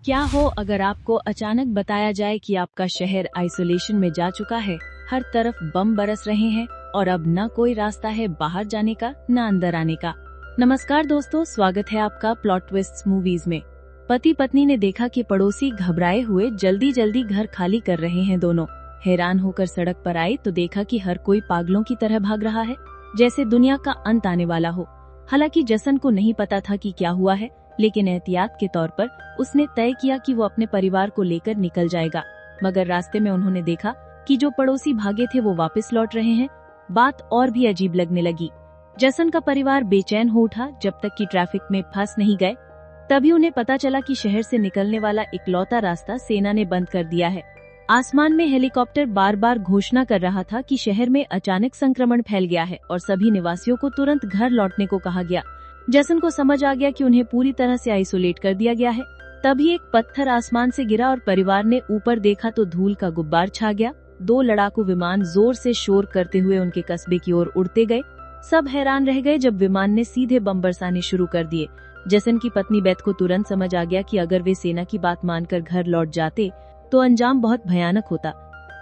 क्या हो अगर आपको अचानक बताया जाए कि आपका शहर आइसोलेशन में जा चुका है, हर तरफ बम बरस रहे हैं और अब न कोई रास्ता है बाहर जाने का न अंदर आने का। नमस्कार दोस्तों, स्वागत है आपका प्लॉट ट्विस्ट मूवीज में। पति पत्नी ने देखा कि पड़ोसी घबराए हुए जल्दी जल्दी घर खाली कर रहे हैं। दोनों हैरान होकर सड़क पर आए तो देखा कि हर कोई पागलों की तरह भाग रहा है, जैसे दुनिया का अंत आने वाला हो। हालांकि जसन को नहीं पता था कि क्या हुआ है, लेकिन एहतियात के तौर पर उसने तय किया कि वो अपने परिवार को लेकर निकल जाएगा। मगर रास्ते में उन्होंने देखा कि जो पड़ोसी भागे थे वो वापस लौट रहे हैं। बात और भी अजीब लगने लगी। जसन का परिवार बेचैन हो उठा जब तक कि ट्रैफिक में फंस नहीं गए। तभी उन्हें पता चला कि शहर से निकलने वाला इकलौता रास्ता सेना ने बंद कर दिया है। आसमान में हेलीकॉप्टर बार बार घोषणा कर रहा था कि शहर में अचानक संक्रमण फैल गया है और सभी निवासियों को तुरंत घर लौटने को कहा गया। जसन को समझ आ गया कि उन्हें पूरी तरह से आइसोलेट कर दिया गया है। तभी एक पत्थर आसमान से गिरा और परिवार ने ऊपर देखा तो धूल का गुब्बार छा गया। 2 लड़ाकू विमान जोर से शोर करते हुए उनके कस्बे की ओर उड़ते गए। सब हैरान रह गए जब विमान ने सीधे बम बरसाने शुरू कर दिए। जसन की पत्नी बेथ को तुरंत समझ आ गया कि अगर वे सेना की बात मानकर घर लौट जाते तो अंजाम बहुत भयानक होता।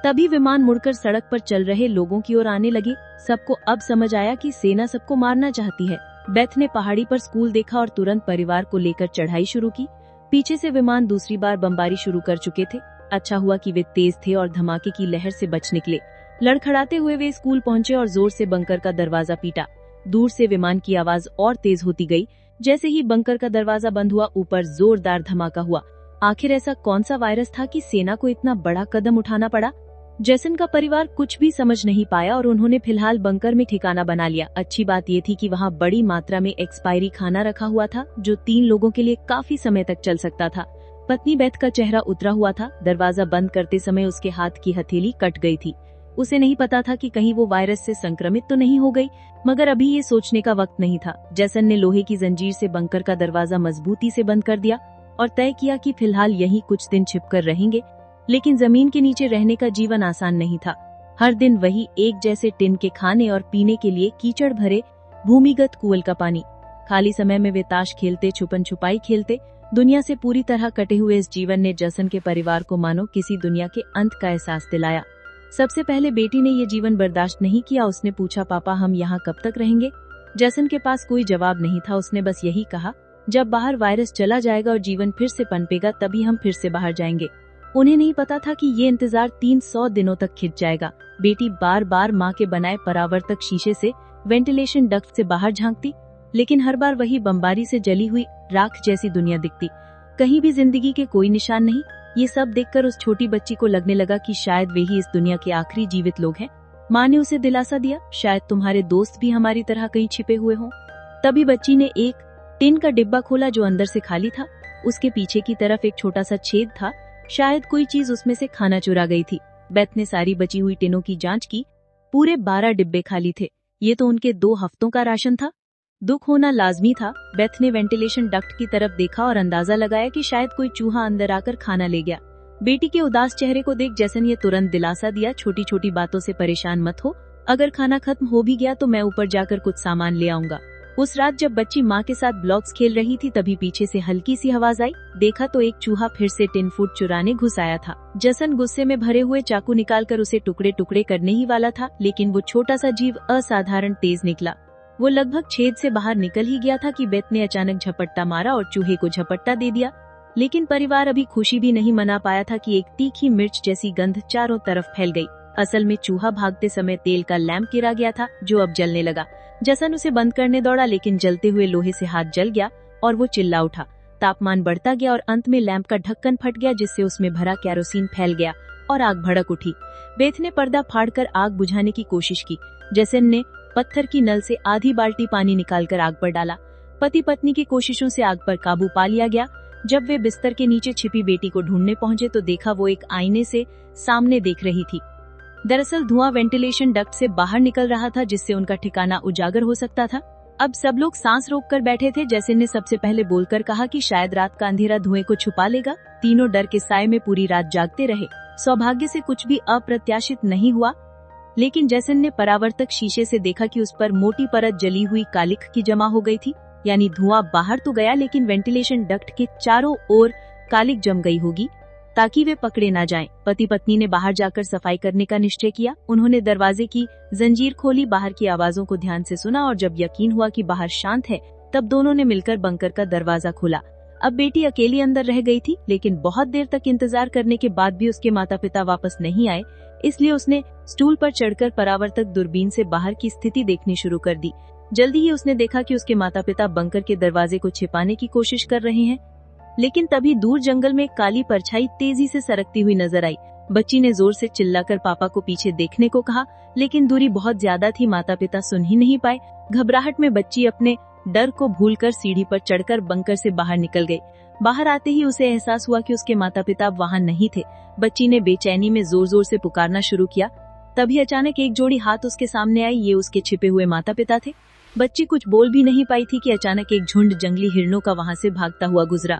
तभी विमान मुड़कर सड़क पर चल रहे लोगों की ओर आने लगे। सबको अब समझ आया कि सेना सबको मारना चाहती है। बेथ ने पहाड़ी पर स्कूल देखा और तुरंत परिवार को लेकर चढ़ाई शुरू की। पीछे से विमान दूसरी बार बमबारी शुरू कर चुके थे। अच्छा हुआ कि वे तेज थे और धमाके की लहर से बच निकले। लड़खड़ाते हुए वे स्कूल पहुंचे और जोर से बंकर का दरवाजा पीटा। दूर से विमान की आवाज और तेज होती गई। जैसे ही बंकर का दरवाजा बंद हुआ, ऊपर जोरदार धमाका हुआ। आखिर ऐसा कौन सा वायरस था कि सेना को इतना बड़ा कदम उठाना पड़ा? जसन का परिवार कुछ भी समझ नहीं पाया और उन्होंने फिलहाल बंकर में ठिकाना बना लिया। अच्छी बात ये थी कि वहाँ बड़ी मात्रा में एक्सपायरी खाना रखा हुआ था, जो 3 लोगों के लिए काफी समय तक चल सकता था। पत्नी बेथ का चेहरा उतरा हुआ था। दरवाजा बंद करते समय उसके हाथ की हथेली कट गई थी। उसे नहीं पता था कि कहीं वो वायरस से संक्रमित तो नहीं हो गई, मगर अभी ये सोचने का वक्त नहीं था। जसन ने लोहे की जंजीर से बंकर का दरवाजा मजबूती से बंद कर दिया और तय किया कि फिलहाल यहीं कुछ दिन छिपकर रहेंगे। लेकिन जमीन के नीचे रहने का जीवन आसान नहीं था। हर दिन वही एक जैसे टिन के खाने और पीने के लिए कीचड़ भरे भूमिगत कुएं का पानी। खाली समय में वे ताश खेलते, छुपन छुपाई खेलते। दुनिया से पूरी तरह कटे हुए इस जीवन ने जसन के परिवार को मानो किसी दुनिया के अंत का एहसास दिलाया। सबसे पहले बेटी ने ये जीवन बर्दाश्त नहीं किया। उसने पूछा, पापा हम यहाँ कब तक रहेंगे? जसन के पास कोई जवाब नहीं था। उसने बस यही कहा, जब बाहर वायरस चला जाएगा और जीवन फिर से पनपेगा तभी हम फिर से बाहर जाएंगे। उन्हें नहीं पता था कि ये इंतजार 300 दिनों तक खिंच जाएगा। बेटी बार बार माँ के बनाए परावर्तक शीशे से वेंटिलेशन डक्ट से बाहर झांकती, लेकिन हर बार वही बमबारी से जली हुई राख जैसी दुनिया दिखती। कहीं भी जिंदगी के कोई निशान नहीं। ये सब देखकर उस छोटी बच्ची को लगने लगा कि शायद वे ही इस दुनिया के आखिरी जीवित लोग हैं। माँ ने उसे दिलासा दिया, शायद तुम्हारे दोस्त भी हमारी तरह कहीं छिपे हुए हों। तभी बच्ची ने एक टिन का डिब्बा खोला जो अंदर से खाली था। उसके पीछे की तरफ एक छोटा सा छेद था। शायद कोई चीज उसमें से खाना चुरा गई थी। बेथ ने सारी बची हुई टिनों की जांच की। पूरे 12 डिब्बे खाली थे। ये तो उनके 2 हफ्तों का राशन था। दुख होना लाजमी था। बेथ ने वेंटिलेशन डक्ट की तरफ देखा और अंदाजा लगाया कि शायद कोई चूहा अंदर आकर खाना ले गया। बेटी के उदास चेहरे को देख जसन ने तुरंत दिलासा दिया, छोटी छोटी बातों से परेशान मत हो। अगर खाना खत्म हो भी गया तो मैं ऊपर जाकर कुछ सामान ले आऊंगा। उस रात जब बच्ची माँ के साथ ब्लॉक्स खेल रही थी, तभी पीछे से हल्की सी आवाज आई। देखा तो एक चूहा फिर से टिन फूड चुराने घुस आया था। जसन गुस्से में भरे हुए चाकू निकालकर उसे टुकड़े टुकड़े करने ही वाला था, लेकिन वो छोटा सा जीव असाधारण तेज निकला। वो लगभग छेद से बाहर निकल ही गया था कि बेथ ने अचानक झपट्टा मारा और चूहे को झपट्टा दे दिया। लेकिन परिवार अभी खुशी भी नहीं मना पाया था कि एक तीखी मिर्च जैसी गंध चारों तरफ फैल गई। असल में चूहा भागते समय तेल का लैंप गिरा गया था जो अब जलने लगा। जसन उसे बंद करने दौड़ा, लेकिन जलते हुए लोहे से हाथ जल गया और वो चिल्ला उठा। तापमान बढ़ता गया और अंत में लैंप का ढक्कन फट गया, जिससे उसमें भरा केरोसिन फैल गया और आग भड़क उठी। बेथ ने पर्दा फाड़कर आग बुझाने की कोशिश की। जसन ने पत्थर की नल से आधी बाल्टी पानी निकालकर आग पर डाला। पति पत्नी की कोशिशों से आग पर काबू पा लिया गया। जब वे बिस्तर के नीचे छिपी बेटी को ढूंढने पहुंचे तो देखा वो एक आईने से सामने देख रही थी। दरअसल धुआं वेंटिलेशन डक्ट से बाहर निकल रहा था, जिससे उनका ठिकाना उजागर हो सकता था। अब सब लोग सांस रोककर बैठे थे। जसन ने सबसे पहले बोलकर कहा कि शायद रात का अंधेरा धुएं को छुपा लेगा। तीनों डर के साए में पूरी रात जागते रहे। सौभाग्य से कुछ भी अप्रत्याशित नहीं हुआ, लेकिन जसन ने परावर्तक शीशे से देखा कि उस पर मोटी परत जली हुई कालिख की जमा हो गई थी। यानी धुआं बाहर तो गया, लेकिन वेंटिलेशन डक्ट के चारों ओर कालिक जम गई होगी ताकि वे पकड़े ना जाएं। पति पत्नी ने बाहर जाकर सफाई करने का निश्चय किया। उन्होंने दरवाजे की जंजीर खोली, बाहर की आवाजों को ध्यान से सुना और जब यकीन हुआ कि बाहर शांत है तब दोनों ने मिलकर बंकर का दरवाजा खोला। अब बेटी अकेली अंदर रह गई थी, लेकिन बहुत देर तक इंतजार करने के बाद भी उसके माता पिता वापस नहीं आए, इसलिए उसने स्टूल पर चढ़कर परावर्तक दूरबीन से बाहर की स्थिति देखनी शुरू कर दी। जल्दी ही उसने देखा कि उसके माता पिता बंकर के दरवाजे को छिपाने की कोशिश कर रहे हैं, लेकिन तभी दूर जंगल में काली परछाई तेजी से सरकती हुई नजर आई। बच्ची ने जोर से चिल्लाकर पापा को पीछे देखने को कहा, लेकिन दूरी बहुत ज्यादा थी, माता पिता सुन ही नहीं पाए। घबराहट में बच्ची अपने डर को भूलकर सीढ़ी पर चढ़कर बंकर से बाहर निकल गई। बाहर आते ही उसे एहसास हुआ कि उसके माता पिता वहाँ नहीं थे। बच्ची ने बेचैनी में जोर जोर से पुकारना शुरू किया। तभी अचानक एक जोड़ी हाथ उसके सामने आई। ये उसके छिपे हुए माता पिता थे। बच्ची कुछ बोल भी नहीं पाई थी कि अचानक एक झुंड जंगली हिरणों का वहाँ से भागता हुआ गुजरा।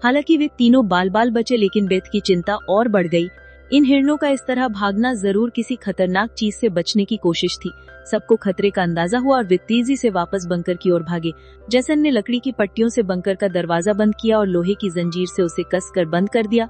हालांकि वे तीनों बाल बाल बचे, लेकिन बेथ की चिंता और बढ़ गई। इन हिरणों का इस तरह भागना जरूर किसी खतरनाक चीज से बचने की कोशिश थी। सबको खतरे का अंदाजा हुआ और वे तेजी से वापस बंकर की ओर भागे। जैसन ने लकड़ी की पट्टियों से बंकर का दरवाजा बंद किया और लोहे की जंजीर से उसे कसकर बंद कर दिया।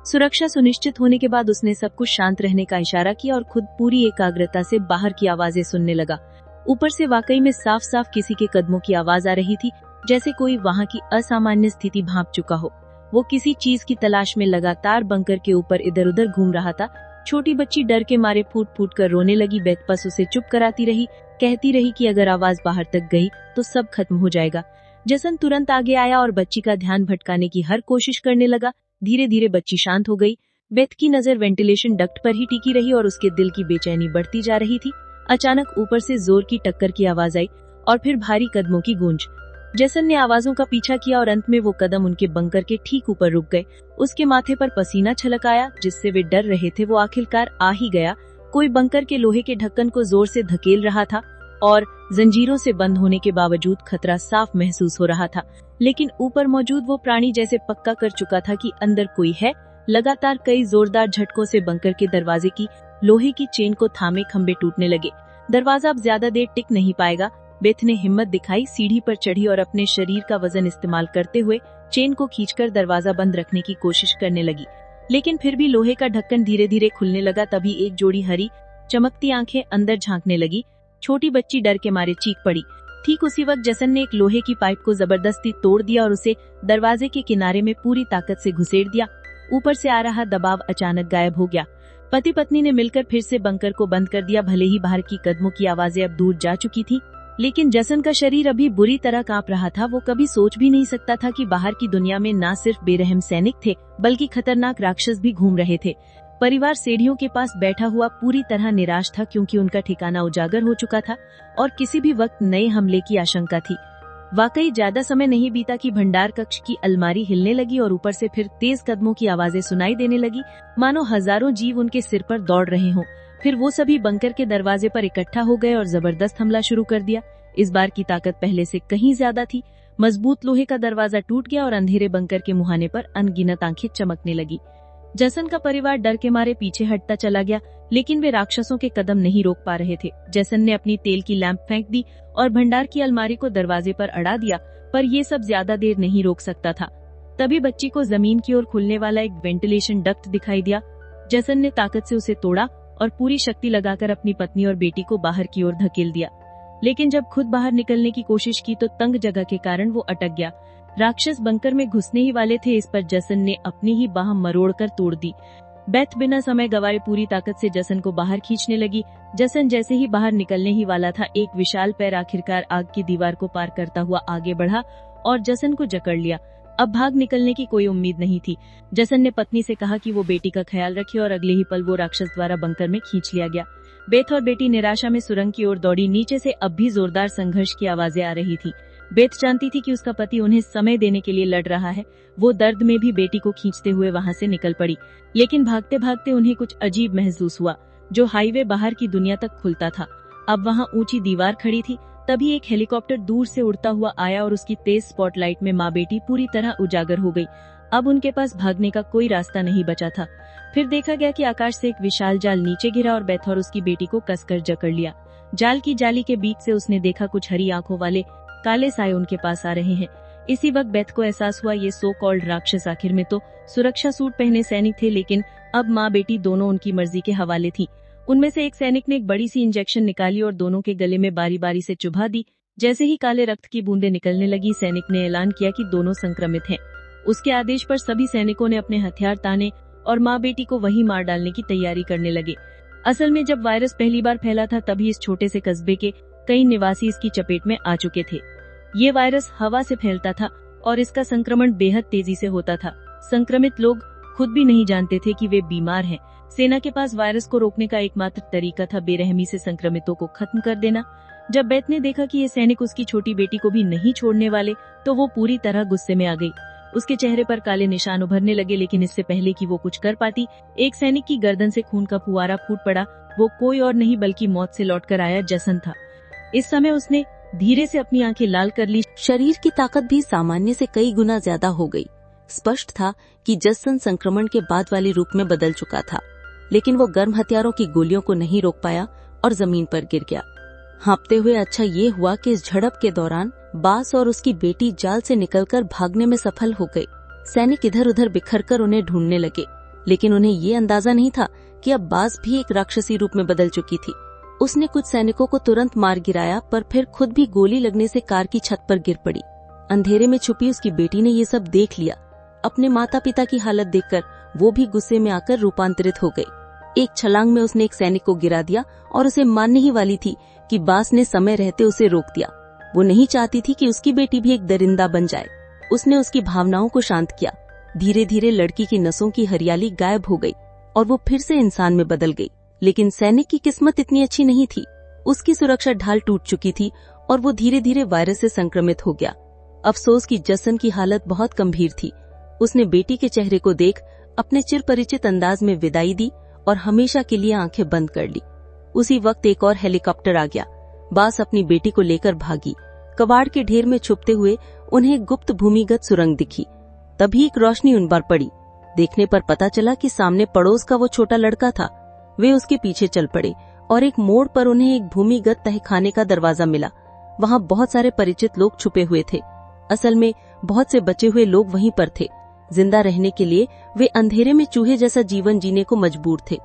सुरक्षा सुनिश्चित होने के बाद उसने सब कुछ शांत रहने का इशारा किया और खुद पूरी एकाग्रता से बाहर की आवाजें सुनने लगा। ऊपर से वाकई में साफ साफ किसी के कदमों की आवाज आ रही थी, जैसे कोई वहाँ की असामान्य स्थिति भांप चुका हो। वो किसी चीज की तलाश में लगातार बंकर के ऊपर इधर उधर घूम रहा था। छोटी बच्ची डर के मारे फूट फूट कर रोने लगी। बेथ बस उसे चुप कराती रही, कहती रही कि अगर आवाज बाहर तक गई तो सब खत्म हो जाएगा। जसन तुरंत आगे आया और बच्ची का ध्यान भटकाने की हर कोशिश करने लगा। धीरे धीरे बच्ची शांत हो गई। बेथ की नजर वेंटिलेशन डक्ट पर ही टिकी रही और उसके दिल की बेचैनी बढ़ती जा रही थी। अचानक ऊपर से जोर की टक्कर की आवाज आई और फिर भारी कदमों की गूंज। जसन ने आवाजों का पीछा किया और अंत में वो कदम उनके बंकर के ठीक ऊपर रुक गए। उसके माथे पर पसीना छलक आया। जिससे वे डर रहे थे वो आखिरकार आ ही गया। कोई बंकर के लोहे के ढक्कन को जोर से धकेल रहा था और जंजीरों से बंद होने के बावजूद खतरा साफ महसूस हो रहा था, लेकिन ऊपर मौजूद वो प्राणी जैसे पक्का कर चुका था कि अंदर कोई है। लगातार कई जोरदार झटकों से बंकर के दरवाजे की लोहे की चेन को थामे खंभे टूटने लगे। दरवाजा अब ज्यादा देर टिक नहीं पाएगा। बेथ ने हिम्मत दिखाई, सीढ़ी पर चढ़ी और अपने शरीर का वजन इस्तेमाल करते हुए चेन को खींचकर दरवाजा बंद रखने की कोशिश करने लगी, लेकिन फिर भी लोहे का ढक्कन धीरे धीरे खुलने लगा। तभी एक जोड़ी हरी चमकती आंखें अंदर झांकने लगी। छोटी बच्ची डर के मारे चीख पड़ी। ठीक उसी वक्त जसन ने एक लोहे की पाइप को जबरदस्ती तोड़ दिया और उसे दरवाजे के किनारे में पूरी ताकत से घुसेड़ दिया। ऊपर से आ रहा दबाव अचानक गायब हो गया। पति पत्नी ने मिलकर फिर से बंकर को बंद कर दिया। भले ही बाहर की कदमों की आवाजें अब दूर जा चुकी थी, लेकिन जसन का शरीर अभी बुरी तरह कांप रहा था। वो कभी सोच भी नहीं सकता था कि बाहर की दुनिया में न सिर्फ बेरहम सैनिक थे, बल्कि खतरनाक राक्षस भी घूम रहे थे। परिवार सीढ़ियों के पास बैठा हुआ पूरी तरह निराश था, क्योंकि उनका ठिकाना उजागर हो चुका था और किसी भी वक्त नए हमले की आशंका थी। वाकई ज्यादा समय नहीं बीता कि भंडार कक्ष की अलमारी हिलने लगी और ऊपर से फिर तेज कदमों की आवाजें सुनाई देने लगी, मानो हजारों जीव उनके सिर पर दौड़ रहे हों। फिर वो सभी बंकर के दरवाजे पर इकट्ठा हो गए और जबरदस्त हमला शुरू कर दिया। इस बार की ताकत पहले से कहीं ज्यादा थी। मजबूत लोहे का दरवाजा टूट गया और अंधेरे बंकर के मुहाने पर अनगिनत आंखें चमकने लगी। जसन का परिवार डर के मारे पीछे हटता चला गया, लेकिन वे राक्षसों के कदम नहीं रोक पा रहे थे। जसन ने अपनी तेल की लैंप फेंक दी और भंडार की अलमारी को दरवाजे पर अड़ा दिया, पर ये सब ज्यादा देर नहीं रोक सकता था। तभी बच्ची को जमीन की ओर खुलने वाला एक वेंटिलेशन डक्ट दिखाई दिया। जसन ने ताकत से उसे तोड़ा और पूरी शक्ति लगाकर अपनी पत्नी और बेटी को बाहर की ओर धकेल दिया, लेकिन जब खुद बाहर निकलने की कोशिश की तो तंग जगह के कारण वो अटक गया। राक्षस बंकर में घुसने ही वाले थे। इस पर जसन ने अपनी ही बाह मरोड़कर तोड़ दी। बेथ बिना समय गवाए पूरी ताकत से जसन को बाहर खींचने लगी। जसन जैसे ही बाहर निकलने ही वाला था, एक विशाल पैर आखिरकार आग की दीवार को पार करता हुआ आगे बढ़ा और जसन को जकड़ लिया। अब भाग निकलने की कोई उम्मीद नहीं थी। जसन ने पत्नी से कहा कि वो बेटी का ख्याल रखे और अगले ही पल वो राक्षस द्वारा बंकर में खींच लिया गया। बेथ और बेटी निराशा में सुरंग की ओर दौड़ी। नीचे से अब भी जोरदार संघर्ष की आवाजें आ रही थी। बेथ जानती थी कि उसका पति उन्हें समय देने के लिए लड़ रहा है। वो दर्द में भी बेटी को खींचते हुए वहां से निकल पड़ी, लेकिन भागते भागते उन्हें कुछ अजीब महसूस हुआ। जो हाईवे बाहर की दुनिया तक खुलता था, अब वहां ऊंची दीवार खड़ी थी। तभी एक हेलीकॉप्टर दूर से उड़ता हुआ आया और उसकी तेज स्पॉटलाइट में माँ बेटी पूरी तरह उजागर हो गई। अब उनके पास भागने का कोई रास्ता नहीं बचा था। फिर देखा गया कि आकाश से एक विशाल जाल नीचे गिरा और बेथ और उसकी बेटी को कसकर जकड़ लिया। जाल की जाली के बीच से उसने देखा कुछ हरी आंखों वाले काले साए उनके पास आ रहे हैं। इसी वक्त बेथ को एहसास हुआ ये सो कॉल्ड राक्षस आखिर में तो सुरक्षा सूट पहने सैनिक थे, लेकिन अब माँ बेटी दोनों उनकी मर्जी के हवाले थी। उनमें से एक सैनिक ने एक बड़ी सी इंजेक्शन निकाली और दोनों के गले में बारी बारी से चुभा दी। जैसे ही काले रक्त की बूंदें निकलने लगी, सैनिक ने ऐलान किया कि दोनों संक्रमित हैं। उसके आदेश पर सभी सैनिकों ने अपने हथियार ताने और माँ बेटी को वहीं मार डालने की तैयारी करने लगे। असल में जब वायरस पहली बार फैला था तभी इस छोटे से कस्बे के कई निवासी इसकी चपेट में आ चुके थे। ये वायरस हवा से फैलता था और इसका संक्रमण बेहद तेजी से होता था। संक्रमित लोग खुद भी नहीं जानते थे कि वे बीमार हैं। सेना के पास वायरस को रोकने का एकमात्र तरीका था बेरहमी से संक्रमितों को खत्म कर देना। जब बेथ ने देखा कि ये सैनिक उसकी छोटी बेटी को भी नहीं छोड़ने वाले, तो वो पूरी तरह गुस्से में आ गई। उसके चेहरे पर काले निशान उभरने लगे, लेकिन इससे पहले कि वो कुछ कर पाती, एक सैनिक की गर्दन से खून का फुवारा फूट पड़ा। वो कोई और नहीं बल्कि मौत से लौटकर आया जसन था। इस समय उसने धीरे से अपनी आंखें लाल कर ली। शरीर की ताकत भी सामान्य से कई गुना ज्यादा हो गई। स्पष्ट था कि जसन संक्रमण के बाद वाले रूप में बदल चुका था, लेकिन वो गर्म हथियारों की गोलियों को नहीं रोक पाया और जमीन पर गिर गया। हाँपते हुए अच्छा ये हुआ कि इस झड़प के दौरान बास और उसकी बेटी जाल से निकलकर भागने में सफल हो गए। सैनिक इधर उधर बिखरकर उन्हें ढूंढने लगे, लेकिन उन्हें ये अंदाजा नहीं था कि अब बास भी एक राक्षसी रूप में बदल चुकी थी। उसने कुछ सैनिकों को तुरंत मार गिराया, पर फिर खुद भी गोली लगने से कार की छत पर गिर पड़ी। अंधेरे में छुपी उसकी बेटी ने ये सब देख लिया। अपने माता पिता की हालत देखकर वो भी गुस्से में आकर रूपांतरित हो गई। एक छलांग में उसने एक सैनिक को गिरा दिया और उसे मारने ही वाली थी कि बास ने समय रहते उसे रोक दिया। वो नहीं चाहती थी कि उसकी बेटी भी एक दरिंदा बन जाए। उसने उसकी भावनाओं को शांत किया। धीरे धीरे लड़की की नसों की हरियाली गायब हो गई और वो फिर से इंसान में बदल गई। लेकिन सैनिक की किस्मत इतनी अच्छी नहीं थी। उसकी सुरक्षा ढाल टूट चुकी थी और वो धीरे धीरे वायरस से संक्रमित हो गया। अफसोस की जसन की हालत बहुत गंभीर थी। उसने बेटी के चेहरे को देख अपने चिरपरिचित अंदाज में विदाई दी और हमेशा के लिए आंखें बंद कर ली। उसी वक्त एक और हेलीकॉप्टर आ गया। बास अपनी बेटी को लेकर भागी। कबाड़ के ढेर में छुपते हुए उन्हें गुप्त भूमिगत सुरंग दिखी। तभी एक रोशनी उन पर पड़ी। देखने पर पता चला कि सामने पड़ोस का वो छोटा लड़का था। वे उसके पीछे चल पड़े और एक मोड़ पर उन्हें एक भूमिगत तहखाने का दरवाजा मिला। वहाँ बहुत सारे परिचित लोग छुपे हुए थे। असल में बहुत से बचे हुए लोग वहीं पर थे। जिंदा रहने के लिए वे अंधेरे में चूहे जैसा जीवन जीने को मजबूर थे।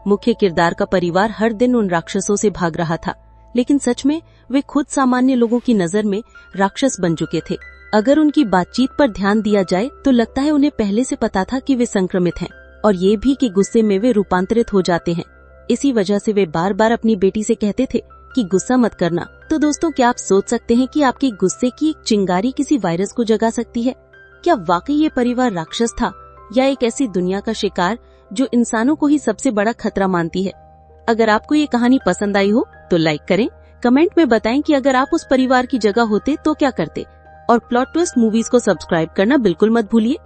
मुख्य किरदार का परिवार हर दिन उन राक्षसों से भाग रहा था, लेकिन सच में वे खुद सामान्य लोगों की नजर में राक्षस बन चुके थे। अगर उनकी बातचीत पर ध्यान दिया जाए तो लगता है उन्हें पहले से पता था कि वे संक्रमित हैं, और ये भी कि गुस्से में वे रूपांतरित हो जाते हैं। इसी वजह से वे बार बार अपनी बेटी से कहते थे कि गुस्सा मत करना। तो दोस्तों, क्या आप सोच सकते हैं कि आपके गुस्से की एक चिंगारी किसी वायरस को जगा सकती है? क्या वाकई ये परिवार राक्षस था या एक ऐसी दुनिया का शिकार जो इंसानों को ही सबसे बड़ा खतरा मानती है? अगर आपको ये कहानी पसंद आई हो तो लाइक करें, कमेंट में बताएं कि अगर आप उस परिवार की जगह होते तो क्या करते, और प्लॉट ट्विस्ट मूवीज को सब्सक्राइब करना बिल्कुल मत भूलिए।